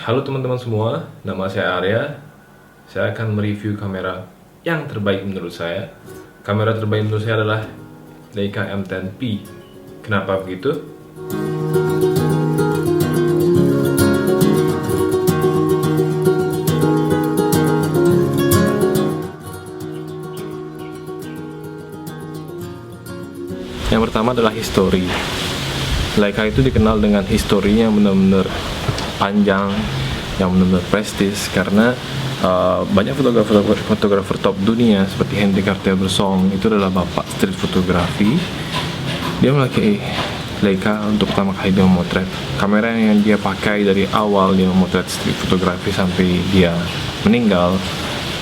Halo teman-teman semua, nama saya Arya. Saya akan mereview kamera yang terbaik menurut saya. Kamera terbaik menurut saya adalah Leica M10P. Kenapa begitu? Yang pertama adalah histori. Leica itu dikenal dengan historinya benar-benar panjang, yang benar-benar prestis, karena banyak fotografer top dunia seperti Henry Cartier-Bresson itu adalah bapak street fotografi. Dia memakai Leica untuk pertama kali dia memotret. Kamera yang dia pakai dari awal dia memotret street fotografi sampai dia meninggal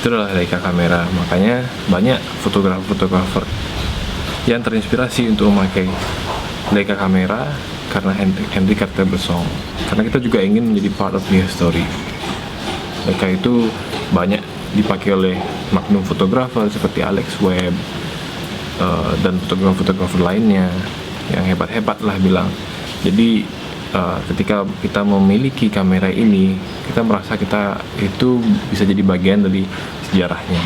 itu adalah Leica kamera. Makanya banyak fotografer yang terinspirasi untuk memakai Leica kamera karena Henry Cartier-Bresson. Karena kita juga ingin menjadi part of the history. Leica itu banyak dipakai oleh magnum fotografer seperti Alex Webb dan fotografer lainnya yang hebat-hebat lah bilang. Jadi ketika kita memiliki kamera ini, kita merasa kita itu bisa jadi bagian dari sejarahnya.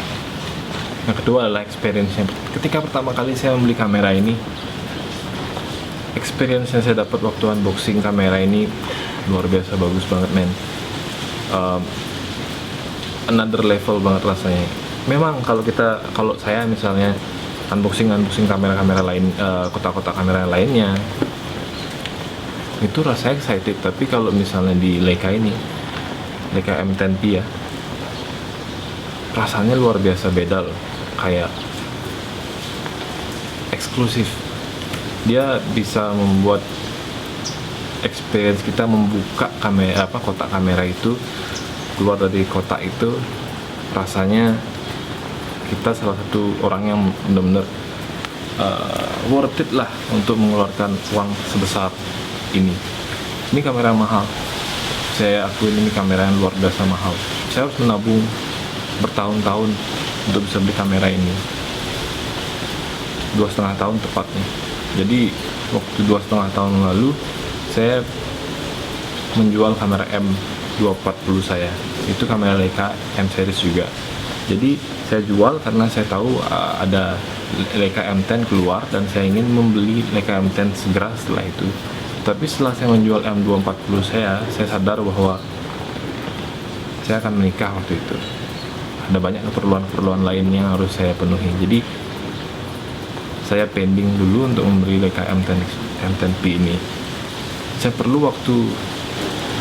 Yang kedua adalah experience-nya. Ketika pertama kali saya membeli kamera ini, experience yang saya dapat waktu unboxing kamera ini luar biasa, bagus banget men. Another level banget rasanya. Memang kalau saya misalnya unboxing kamera-kamera lain, kotak-kotak kamera lainnya itu rasanya excited, tapi kalau misalnya di Leica ini, Leica M10P ya, rasanya luar biasa beda loh, kayak eksklusif. Dia bisa membuat experience kita membuka kamera, kotak kamera itu, keluar dari kotak itu, rasanya kita salah satu orang yang benar-benar worth it lah untuk mengeluarkan uang sebesar ini. Ini kamera mahal, saya akuin ini kamera yang luar biasa mahal. Saya harus menabung bertahun-tahun untuk bisa beli kamera ini, 2,5 tahun tepatnya. Jadi waktu 2,5 tahun lalu saya menjual kamera M240 saya. Itu kamera Leica M series juga. Jadi saya jual karena saya tahu ada Leica M10 keluar dan saya ingin membeli Leica M10 segera setelah itu. Tapi setelah saya menjual M240 saya sadar bahwa saya akan menikah waktu itu. Ada banyak keperluan lain yang harus saya penuhi. Jadi saya pending dulu untuk membeli Leica M10P ini. Saya perlu waktu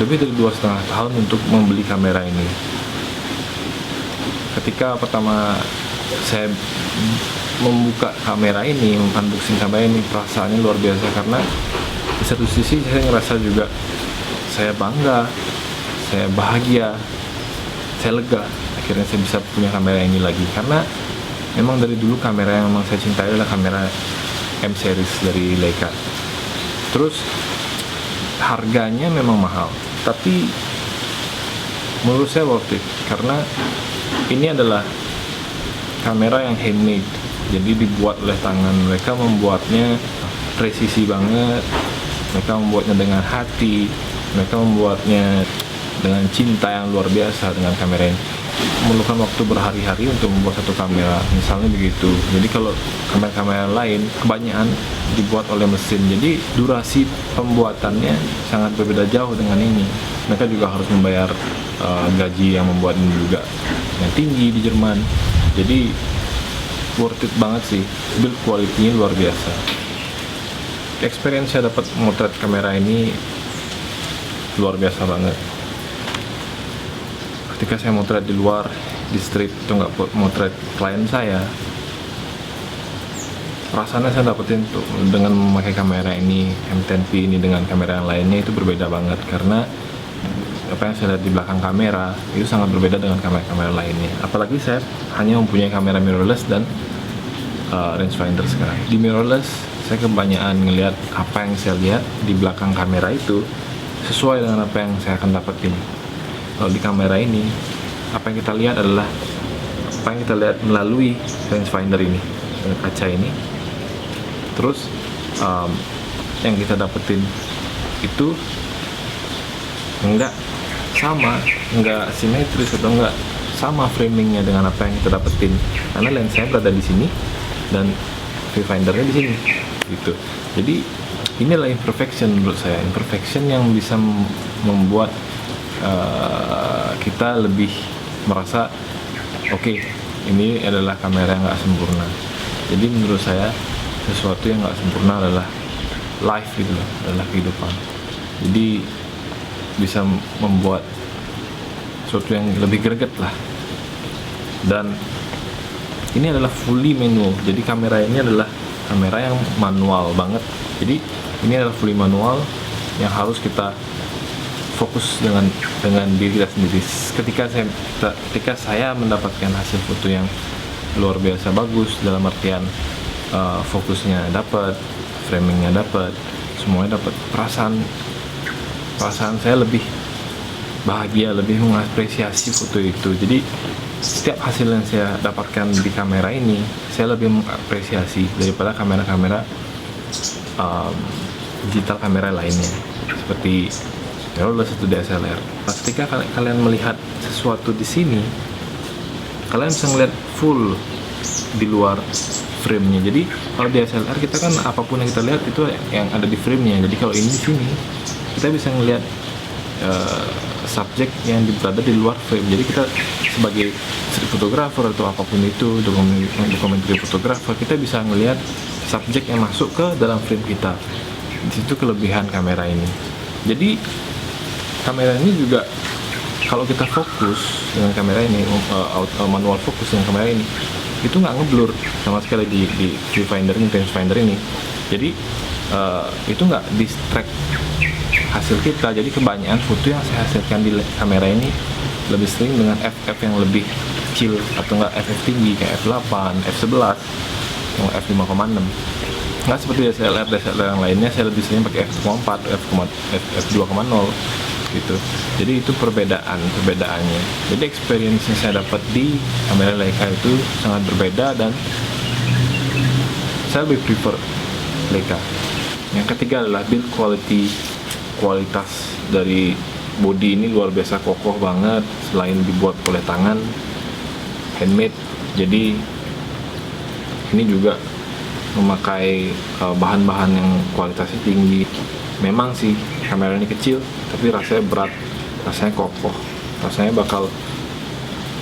lebih dari 2,5 tahun untuk membeli kamera ini. Ketika pertama saya membuka kamera ini, unboxing kamera ini, perasaannya luar biasa, karena di satu sisi saya ngerasa juga saya bangga, saya bahagia, saya lega. Akhirnya saya bisa punya kamera ini lagi, karena memang dari dulu kamera yang memang saya cintai adalah kamera M series dari Leica. Terus harganya memang mahal, tapi menurut saya worth it, karena ini adalah kamera yang handmade, jadi dibuat oleh tangan. Mereka membuatnya presisi banget, mereka membuatnya dengan hati, mereka membuatnya dengan cinta yang luar biasa dengan kamera ini. Memerlukan waktu berhari-hari untuk membuat satu kamera, misalnya begitu. Jadi kalau kamera-kamera lain kebanyakan dibuat oleh mesin, jadi durasi pembuatannya sangat berbeda jauh dengan ini. Mereka juga harus membayar gaji yang membuat ini juga yang tinggi di Jerman. Jadi worth it banget sih, build quality-nya luar biasa. Experience saya dapat memotret kamera ini luar biasa banget. Ketika saya motret di luar, di street, atau nggak motret klien saya, rasanya saya dapetin tuh dengan memakai kamera ini, M10P ini, dengan kamera yang lainnya itu berbeda banget. Karena apa yang saya lihat di belakang kamera itu sangat berbeda dengan kamera-kamera lainnya. Apalagi saya hanya mempunyai kamera mirrorless dan rangefinder sekarang. Di mirrorless saya kebanyakan ngelihat apa yang saya lihat di belakang kamera itu sesuai dengan apa yang saya akan dapetin. Kalau di kamera ini, apa yang kita lihat adalah apa yang kita lihat melalui rangefinder ini, dengan kaca ini. Terus yang kita dapetin itu enggak sama, nggak simetris atau nggak sama framingnya dengan apa yang kita dapetin, karena lensanya berada di sini dan viewfindernya di sini gitu. Jadi inilah imperfection menurut saya, imperfection yang bisa membuat kita lebih merasa oke, ini adalah kamera yang nggak sempurna. Jadi menurut saya sesuatu yang nggak sempurna adalah life gitu loh, adalah kehidupan. Jadi bisa membuat sesuatu yang lebih greget lah. Dan ini adalah fully manual, jadi kamera ini adalah kamera yang manual banget. Jadi ini adalah fully manual yang harus kita fokus dengan diri kita sendiri. Ketika saya mendapatkan hasil foto yang luar biasa bagus, dalam artian fokusnya dapat, framingnya dapat, semuanya dapat, perasaan saya lebih bahagia, lebih mengapresiasi foto itu. Jadi setiap hasil yang saya dapatkan di kamera ini saya lebih mengapresiasi daripada kamera-kamera digital kamera lainnya seperti mirrorless atau DSLR. Ketika kalian melihat sesuatu di sini, kalian bisa melihat full di luar frame-nya. Jadi kalau DSLR kita kan apapun yang kita lihat itu yang ada di frame-nya. Jadi kalau ini di sini kita bisa melihat subjek yang berada di luar frame. Jadi kita sebagai street photographer atau apapun itu, documentary photographer, kita bisa melihat subjek yang masuk ke dalam frame kita. Di situ kelebihan kamera ini. Jadi kamera ini juga kalau kita fokus dengan kamera ini, manual fokus dengan kamera ini, itu nggak ngeblur sama sekali di viewfinder ini, rangefinder ini. Jadi itu nggak distract hasil kita. Jadi kebanyakan foto yang saya hasilkan di kamera ini lebih sering dengan FF yang lebih kecil atau enggak FF tinggi kayak F8, F11, yang F5,6. Nggak seperti DSLR yang lainnya, saya lebih sering pakai F1.4, F2,0 gitu. Jadi itu perbedaannya. Jadi experience yang saya dapat di kamera Leica itu sangat berbeda dan saya lebih prefer Leica. Yang ketiga adalah build quality. Kualitas dari body ini luar biasa kokoh banget, selain dibuat oleh tangan, handmade. Jadi ini juga memakai bahan-bahan yang kualitasnya tinggi. Memang sih kamera ini kecil, tapi rasanya berat, rasanya kokoh, rasanya bakal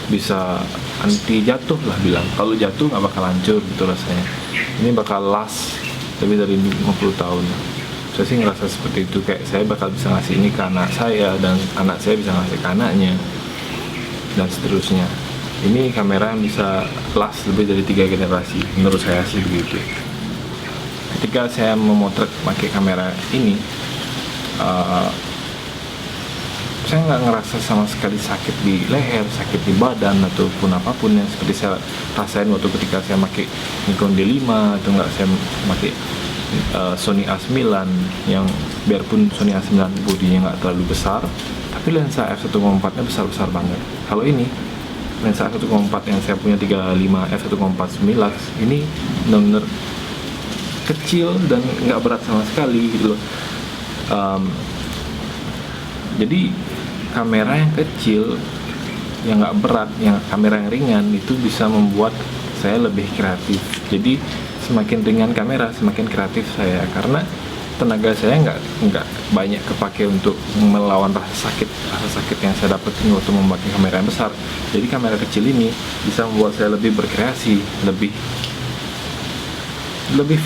bisa anti jatuh lah bilang. Kalau jatuh nggak bakal hancur gitu rasanya. Ini bakal last lebih dari 50 tahun. Saya sih ngerasa seperti itu, kayak saya bakal bisa ngasih ini ke anak saya dan anak saya bisa ngasih ke anaknya dan seterusnya. Ini kamera yang bisa last lebih dari 3 generasi, menurut saya sih begitu. Ketika saya memotret pakai kamera ini, saya nggak ngerasa sama sekali sakit di leher, sakit di badan ataupun apapun yang seperti saya rasain waktu ketika saya pakai Nikon D5 atau nggak saya pakai Sony A9, yang biarpun Sony A9 bodinya nggak terlalu besar, tapi lensa f1.4 nya besar-besar banget. Kalau ini lensa f1.4 yang saya punya 35 f1.4 Smilax ini benar-benar kecil dan nggak berat sama sekali gitu loh. Jadi kamera yang kecil, yang nggak berat, yang kamera yang ringan itu bisa membuat saya lebih kreatif. Jadi semakin ringan kamera, semakin kreatif saya, karena tenaga saya nggak banyak kepake untuk melawan rasa sakit yang saya dapetin waktu memakai kamera yang besar. Jadi kamera kecil ini bisa membuat saya lebih berkreasi, lebih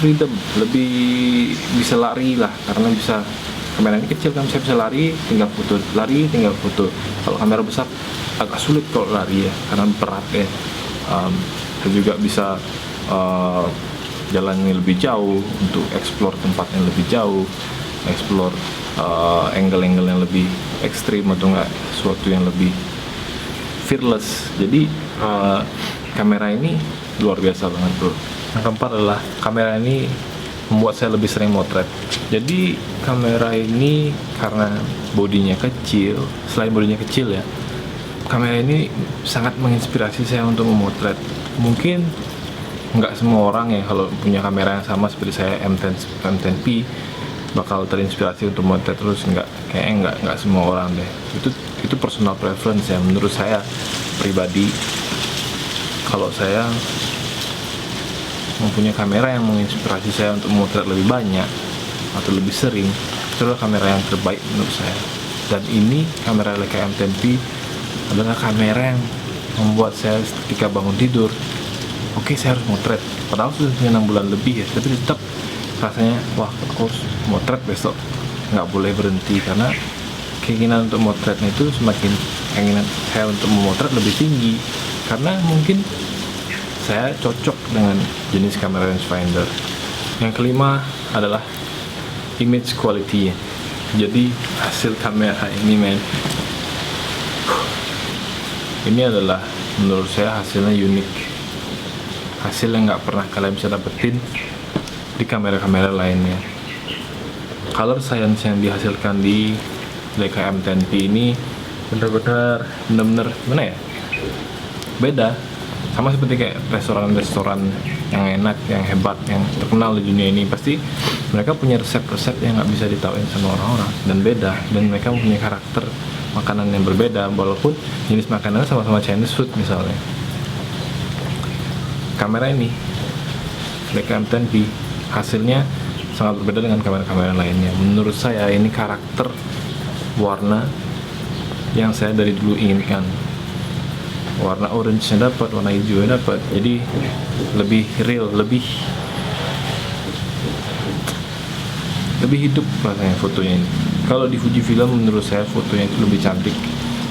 freedom, lebih bisa lari lah, karena bisa kamera ini kecil kan, saya bisa lari tinggal foto. Kalau kamera besar agak sulit kalau lari ya, karena berat ya. Saya juga bisa jalannya lebih jauh untuk explore tempat yang lebih jauh, explore angle-angle yang lebih ekstrim atau enggak sesuatu yang lebih fearless. Jadi kamera ini luar biasa banget bro. Yang keempat adalah kamera ini membuat saya lebih sering motret. Jadi kamera ini karena bodinya kecil, selain bodinya kecil ya, kamera ini sangat menginspirasi saya untuk memotret. Mungkin nggak semua orang ya kalau punya kamera yang sama seperti saya M10P bakal terinspirasi untuk motret terus, nggak semua orang deh. Itu Itu personal preference ya, menurut saya pribadi. Kalau saya mempunyai kamera yang menginspirasi saya untuk memotret lebih banyak atau lebih sering, itu adalah kamera yang terbaik menurut saya. Dan ini kamera Leica M10P adalah kamera yang membuat saya ketika bangun tidur, oke, saya harus motret. Padahal sudah 6 bulan lebih ya, tapi tetap rasanya, wah, aku harus motret besok, nggak boleh berhenti. Karena keinginan untuk motretnya itu semakin, keinginan saya untuk memotret lebih tinggi, karena mungkin saya cocok dengan jenis kamera rangefinder. Yang kelima adalah image quality. Jadi hasil kamera ini, ini adalah menurut saya hasilnya unik, hasil yang nggak pernah kalian bisa dapetin di kamera-kamera lainnya. Color science yang dihasilkan di Leica M10P ini benar-benar mana ya, beda. Sama seperti kayak restoran-restoran yang enak, yang hebat, yang terkenal di dunia ini, pasti mereka punya resep-resep yang nggak bisa ditawain sama orang-orang, dan beda, dan mereka mempunyai karakter makanan yang berbeda, walaupun jenis makanannya sama-sama Chinese food misalnya. Kamera ini Leica M10P hasilnya sangat berbeda dengan kamera-kamera lainnya. Menurut saya ini karakter warna yang saya dari dulu inginkan. Warna orange-nya dapat, warna hijau-nya dapat, jadi lebih real, lebih hidup rasanya fotonya ini. Kalau di Fujifilm menurut saya fotonya itu lebih cantik.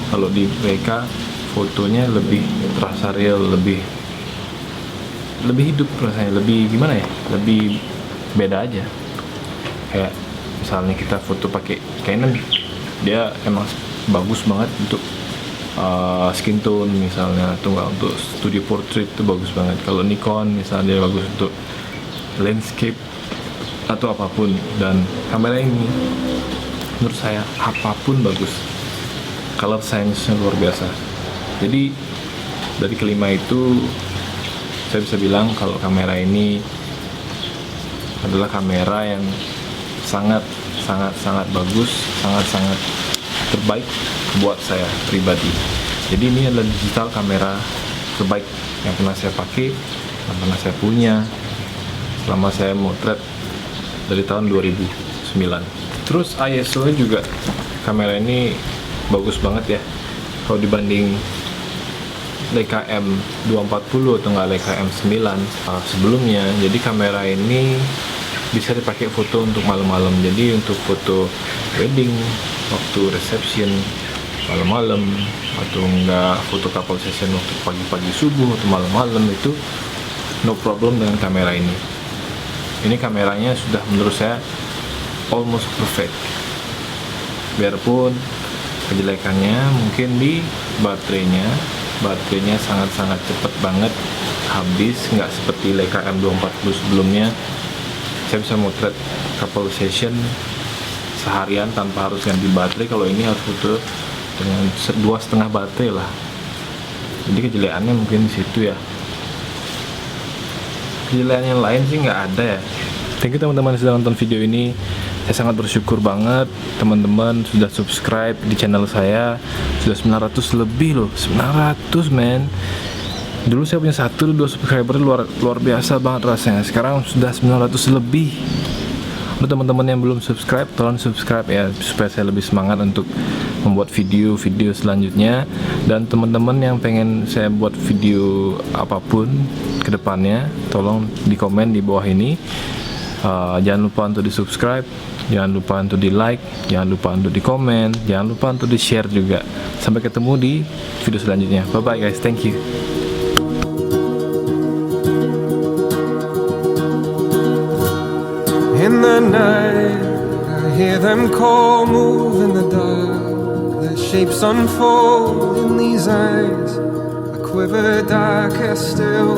Kalau di Leica fotonya lebih terasa real, lebih hidup rasanya, lebih gimana ya, lebih beda aja. Kayak misalnya kita foto pakai Canon, dia emang bagus banget untuk skin tone misalnya, atau enggak untuk studio portrait itu bagus banget. Kalau Nikon misalnya dia bagus untuk landscape atau apapun. Dan kamera ini menurut saya apapun bagus, color science-nya luar biasa. Jadi dari kelima itu saya bisa bilang kalau kamera ini adalah kamera yang sangat bagus, sangat terbaik buat saya pribadi. Jadi ini adalah digital kamera terbaik yang pernah saya pakai, yang pernah saya punya selama saya motret dari tahun 2009. Terus ISO-nya juga, kamera ini bagus banget ya kalau dibanding Leica M240 atau enggak Leica M9 sebelumnya. Jadi kamera ini bisa dipakai foto untuk malam-malam. Jadi untuk foto wedding, waktu reception malam-malam, atau enggak foto couple session waktu pagi-pagi subuh atau malam-malam, itu no problem dengan kamera ini. Ini kameranya sudah menurut saya almost perfect. Biarpun kejelekannya mungkin di baterainya sangat cepat banget habis, nggak seperti Leica M240 sebelumnya. Saya bisa motret couple session seharian tanpa harus ganti baterai. Kalau ini harus foto dengan 2,5 baterai lah. Jadi kejelekannya mungkin di situ ya. Kejelekan yang lain sih nggak ada ya. Thank you teman-teman yang sudah nonton video ini. Saya sangat bersyukur banget teman-teman sudah subscribe di channel saya. Sudah 900 lebih loh, 900 men. Dulu saya punya 1-2 subscriber, luar biasa banget rasanya. Sekarang sudah 900 lebih. Untuk teman-teman yang belum subscribe, tolong subscribe ya, supaya saya lebih semangat untuk membuat video-video selanjutnya. Dan teman-teman yang pengen saya buat video apapun ke depannya, tolong di komen di bawah ini. Jangan lupa untuk di subscribe, jangan lupa untuk di like, jangan lupa untuk di komen, jangan lupa untuk di share juga. Sampai ketemu di video selanjutnya. Bye bye guys, thank you. In the night, I hear them call, move in the dark. Their shapes unfold in these eyes, a quiver darker still.